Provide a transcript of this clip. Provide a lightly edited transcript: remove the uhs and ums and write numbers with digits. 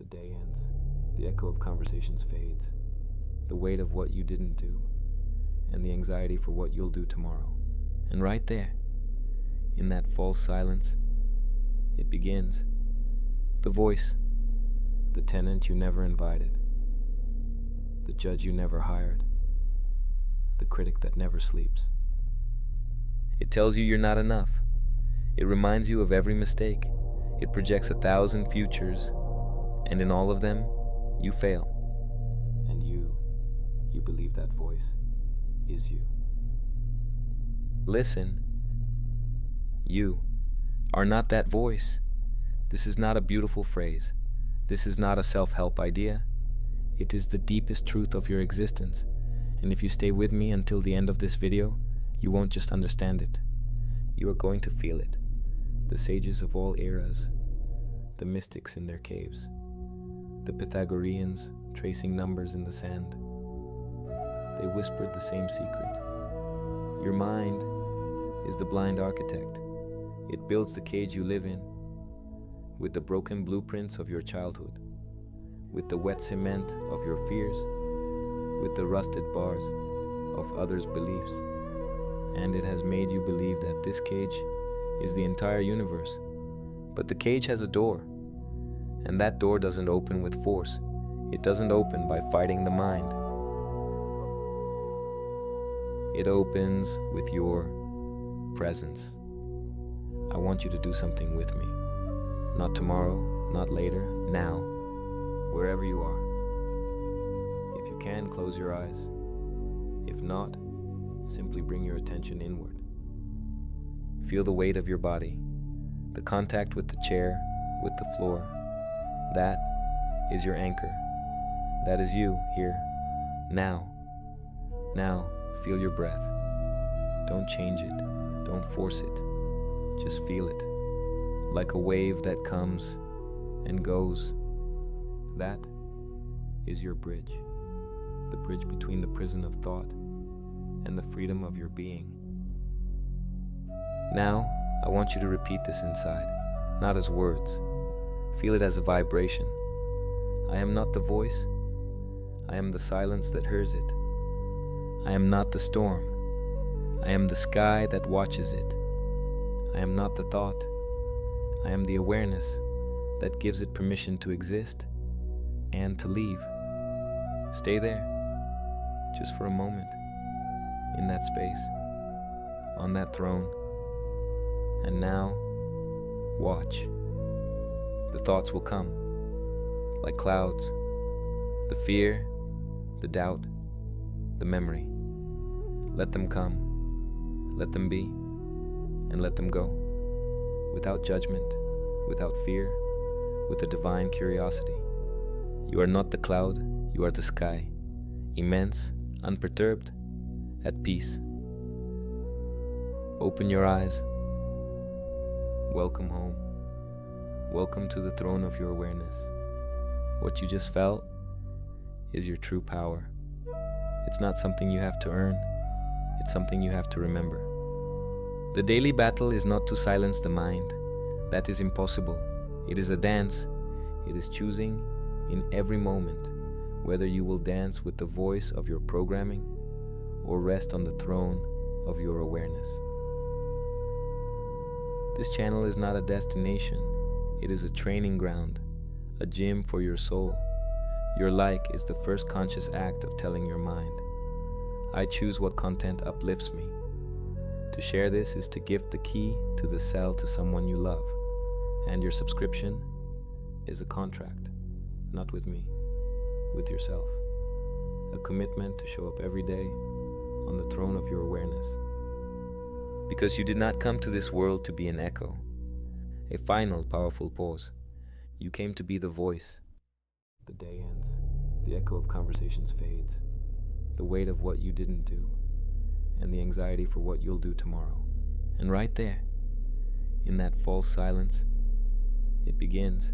day ends. The echo of conversations fades. The weight of what you didn't do, and the anxiety for what you'll do tomorrow. And right there, in that false silence, it begins. The voice, the tenant you never invited, the judge you never hired, the critic that never sleeps. It tells you you're not enough. It reminds you of every mistake. It projects 1,000 futures, and in all of them, you fail. And you believe that voice is you. Listen. You are not that voice. This is not a beautiful phrase. This is not a self-help idea. It is the deepest truth of your existence. And if you stay with me until the end of this video, you won't just understand it. You are going to feel it. The sages of all eras, the mystics in their caves, the Pythagoreans tracing numbers in the sand. They whispered the same secret. Your mind is the blind architect. It builds the cage you live in, with the broken blueprints of your childhood, with the wet cement of your fears, with the rusted bars of others' beliefs. And it has made you believe that this cage is the entire universe. But the cage has a door, and that door doesn't open with force. It doesn't open by fighting the mind. It opens with your presence. I want you to do something with me. Not tomorrow, not later, now, wherever you are. If you can, close your eyes. If not, simply bring your attention inward. Feel the weight of your body, the contact with the chair, with the floor. That is your anchor. That is you here, now. Now, feel your breath. Don't change it. Don't force it. Just feel it, like a wave that comes and goes. That is your bridge, the bridge between the prison of thought and the freedom of your being. Now, I want you to repeat this inside, not as words. Feel it as a vibration. I am not the voice. I am the silence that hears it. I am not the storm. I am the sky that watches it. I am not the thought. I am the awareness that gives it permission to exist and to leave. Stay there, just for a moment, in that space, on that throne. And now, watch. The thoughts will come, like clouds. The fear, the doubt, the memory. Let them come, let them be, and let them go. Without judgment, without fear, with a divine curiosity. You are not the cloud, you are the sky, immense, unperturbed, at peace. Open your eyes. Welcome home. Welcome to the throne of your awareness. What you just felt is your true power. It's not something you have to earn. It's something you have to remember. The daily battle is not to silence the mind. That is impossible. It is a dance. It is choosing in every moment whether you will dance with the voice of your programming or rest on the throne of your awareness. This channel is not a destination. It is a training ground, a gym for your soul. Your like is the first conscious act of telling your mind, I choose what content uplifts me. To share this is to gift the key to the cell to someone you love. And your subscription is a contract, not with me, with yourself. A commitment to show up every day on the throne of your awareness. Because you did not come to this world to be an echo, a final powerful pause. You came to be the voice. The day ends. The echo of conversations fades. The weight of what you didn't do, and the anxiety for what you'll do tomorrow. And right there, in that false silence, it begins.